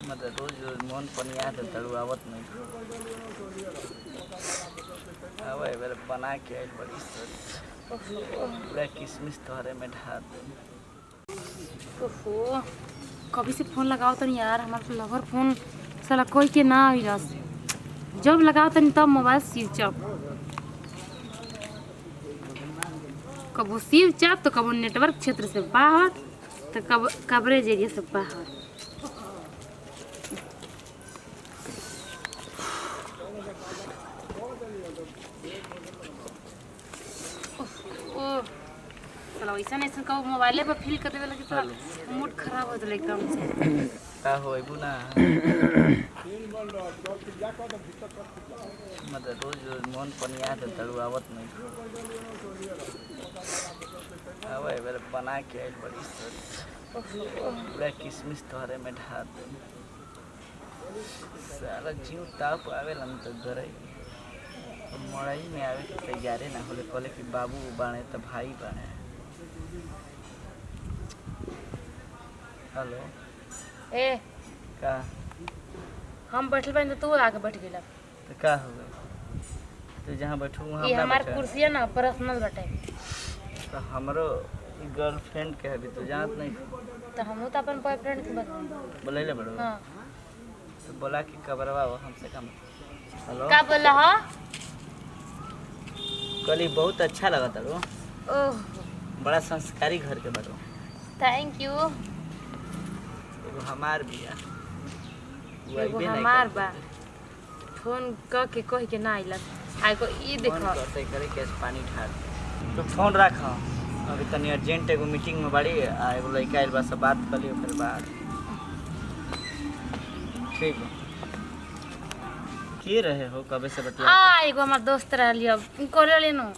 मतलब रोज रोज मन पनिया तो तड़ुआवत नहीं आवे बेर बना के आइल बड़ी सर पूरा किशमिश तोहरे में ढार दे। ओहो कभी से फोन लगाओ तनी यार, हमारे लवर फोन साला कोई के ना आई रस। जब लगाओ तनी तब मोबाइल स्विच ऑफ, कबो स्विच ऑफ तो कबो नेटवर्क क्षेत्र से बाहर तो कब कवरेज एरिया से बाहर। साला ऐसा नहीं कब मोबाइले पर फील करते लगे साला मूड खराब हो जाए एकदम से। का होइबू ना मतलब रोज रोज मन पनिया तो तड़ुआवत नहीं आवे बेर बना के आइल बड़ी सर पूरा किशमिश तोहरे में ढार दे। साला जीव ताप आवेला न तो गरई मड़ई में आवे के तैयारे ना होले, कहले कि बाबू बाणे तो भाई बाणे। हेलो ए का हम बैठल बानी तो तू आके बैठ गेला तो का हो गई? तू जहाँ बैठू वहाँ ये ना हमार बैठा। कुर्सी है ना पर्सनल बाटे, तो हमरो गर्लफ्रेंड के अभी तो जानत नहीं तो हम तो अपन बॉयफ्रेंड के बता। बोले बड़ो हां तो बोला कि कबरवा हमसे कम। हेलो का बोला हो? कली बहुत अच्छा लगा तारो, ओह बड़ा संस्कारी घर के बारो। Thank you. एगो हमार बिया एगो हमार बा फोन क के कह के ना आइला आइको ई देखो करते करे के पानी ठार तो फोन रख। अभी तनी अर्जेंट एगो मीटिंग में बड़ी आ एगो लड़का आइल बा, सब बात कर लियो फिर बाद ठीक है। के रहे हो कबे से बतिया? एगो हमार दोस्त रहलियो करे लेनो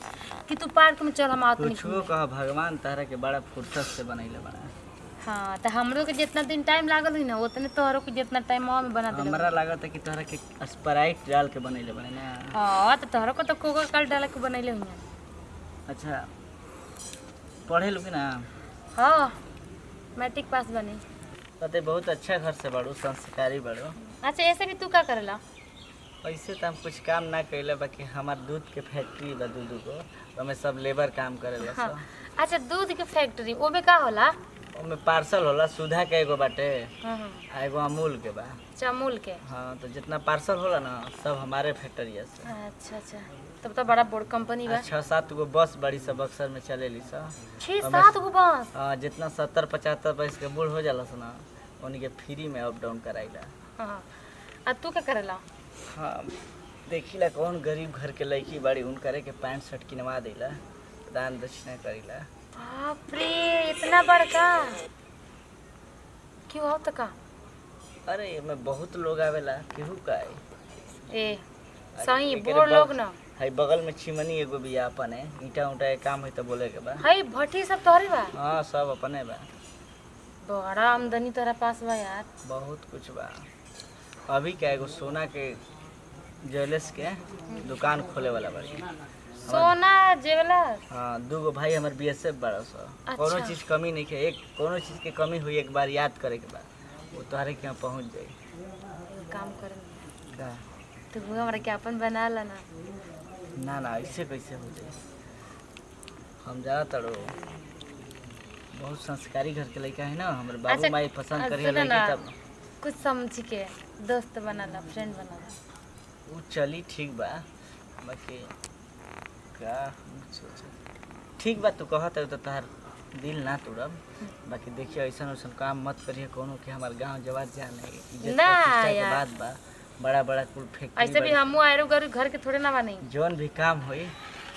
कि तू पार्क में चल हम आवत नहीं। कुछो कह भगवान तारा के बड़ा फुर्सत से बनैले बड़ा। हां तो हमरो के जितना दिन टाइम लागल हुई ना उतने तोहरो के जितना टाइम में बना देले। हमरा लागत है कि तोहरा के स्प्राइट डाल के बनैले बने ना। हां तो तोहरो को तो कोका कोला डाल के बनैले हुई। अच्छा पढ़े लो कि ना? हां मैट्रिक पास बनी। पते बहुत अच्छा घर से बड़ो, संस्कारी बड़ो। अच्छा ऐसे भी तू का करेला? ऐसे तो हम कुछ काम ना कैले, बाकी हमार दूध के फैक्ट्री बा दूध को, ओमे सब लेबर काम करेला हाँ। सब। अच्छा दूध के फैक्ट्री ओमे का होला? ओमे पार्सल होला, सुधा के एगो बाटे हां आ एगो अमूल के बा। चमूल के। हाँ तो जितना पार्सल होला ना सब हमारे फैक्ट्री से। अच्छा अच्छा तब तो बड़ा बड़ कंपनी बा। 6-7 गो बस बड़ी सब अक्सर में चलेली सब। 6-7 गो बस? हाँ जितना 70-75 पैसे के बूढ़ हो जाला ना उनके फ्री में अप डाउन कराइला। हां आ तू का करेला? हाँ देखिला कौन गरीब घर के लड़की बड़ी उन करे के पैंट शर्ट किनवा देला, दान दक्षिणा करीला। बाप रे इतना बड़का क्यों हो तो का? अरे में बहुत लोग आवेला केहू का है। ए सही बोर लोग ना है बगल में चिमनी एगो बिया अपन है, ईटा उटा के काम है तो बोले के बा। है भट्टी सब तोहरे बा? हाँ सब अपने बा। बड़ा आमदनी तोरा पास बा यार। बहुत कुछ बा। अभी क्या एगो सोना के ज्वेलर्स के दुकान खोले वाला बड़ी। सोना ज्वेलर? हाँ 2 गो भाई हमार बीएसएफ बड़ा सा। अच्छा। कोनो चीज कमी नहीं है, एक कोनो चीज के कमी हुई एक बार याद करे के बाद वो तोहरे के यहाँ पहुँच जाई। एक काम कर का? तू हमरा के अपन बना ला ना। ना ना ऐसे कैसे हो जाए? हम ज़्यादातर बहुत संस्कारी घर के लड़का है ना, हमारे बाबू माई पसंद करिए लड़की तब कुछ समझ के दोस्त बना ला, फ्रेंड बना ला। वो चली ठीक बा, बाकी का ठीक बा तू कहत है तो तोहार दिल ना तोड़ब, बाकी देखिए ऐसा वैसा काम मत करिए कोनो के हमार गांव जवाब जाने इज्जत ना प्रतिष्ठा के यार। बात बा। बड़ा बड़ा कुल फैक्ट्री ऐसे भी हमू आयरो घर के थोड़े ना बनी। जोन भी काम होई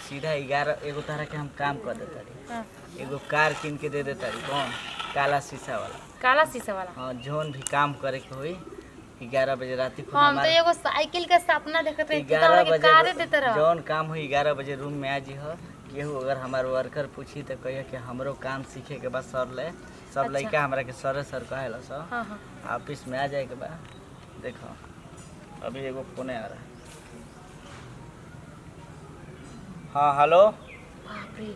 सीधा 11 एगो तरह के हम काम कर देता रही। हाँ। एगो कार किन के दे देता रही। कौन? काला शीशा वाला। काला शीशा वाला? हाँ जोन भी काम करे के होई 11 बजे रात को हम तो एगो साइकिल के सपना देखत रही, तू तो 11 हमरा के कारे देते बजे रह। जौन काम हुई 11 बजे रूम में आ जी हो। केहू अगर हमार वर्कर पूछी तो कहिए कि हमरो काम सीखे के बाद सर ले सब। अच्छा। लड़का हमरा के सर कहेला सर। हाँ हाँ ऑफिस में आ जाए के बाद देखो अभी एगो फोने आ रहा है। हाँ हेलो। बाप रे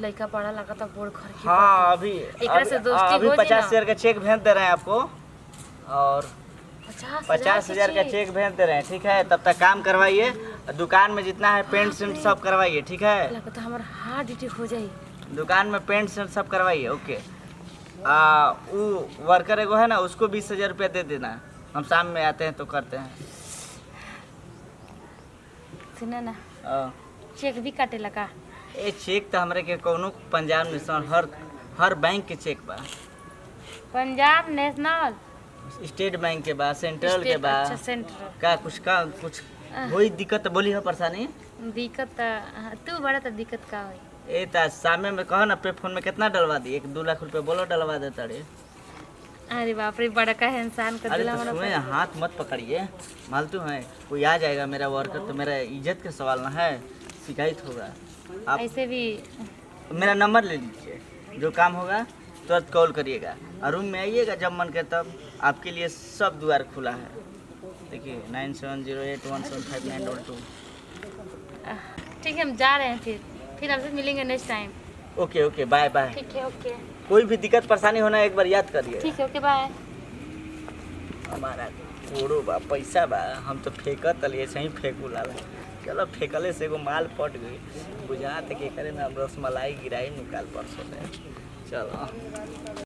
लड़का बड़ा लगता बोर्ड घर के। हाँ अभी एकरा से दोस्ती अभी हो जी 50 ना। शेयर का चेक भेज दे रहे हैं आपको। और 50,000 का चेक भेज दे रहे हैं, ठीक है? तब तक काम करवाइए, दुकान में जितना है पेंट सेंट सब करवाइए, ठीक है? लगता हमारा हार्ट अटैक हो जाए। दुकान में पेंट सेंट सब करवाइए, ओके। वो वर्कर एगो है ना, उसको 20,000 रुपया दे देना, हम शाम में आते हैं तो करते हैं। सुना ना, आ, चेक भी काटे लगा। ए चेक तो हमरे के कोनो पंजाब नेशनल हर बैंक के चेक बा, पंजाब नेशनल, स्टेट बैंक के बा, सेंट्रल के बा। अच्छा सेंट्रल का कुछ कोई दिक्कत तो बोली हो, परेशानी? दिक्कत तू बड़ा तो दिक्कत का होई। ए ता सामने में कहो ना, पे फोन में कितना डलवा दी? 1-2 लाख रुपए बोलो डलवा दे तड़े। अरे बाप रे, बड़ा का है इंसान कर अरे दिला तो हमारा। सुने, हाथ मत पकड़िए, मालतू है कोई आ जाएगा मेरा वर्कर तो मेरा इज्जत का सवाल ना है, शिकायत होगा। आप ऐसे भी मेरा नंबर ले लीजिए, जो काम होगा तुरंत कॉल करिएगा और रूम में आइएगा जब मन करे तब, आपके लिए सब द्वार खुला है। देखिए 9708175922। ठीक है, हम जा रहे हैं फिर आपसे मिलेंगे next time. Okay okay, bye bye. ठीक है, ओके। कोई भी दिक्कत परेशानी होना एक बार याद करिए। ठीक है, ओके, बाय। हमारा कोड़ो बा, पैसा बा, हम तो फेंकत तलिए ऐसे ही फेंकू लाला। चलो फेंकले से एगो माल पट गई, बुझा के करे ना, रसमलाई गिराई निकाल परसों से। चलो।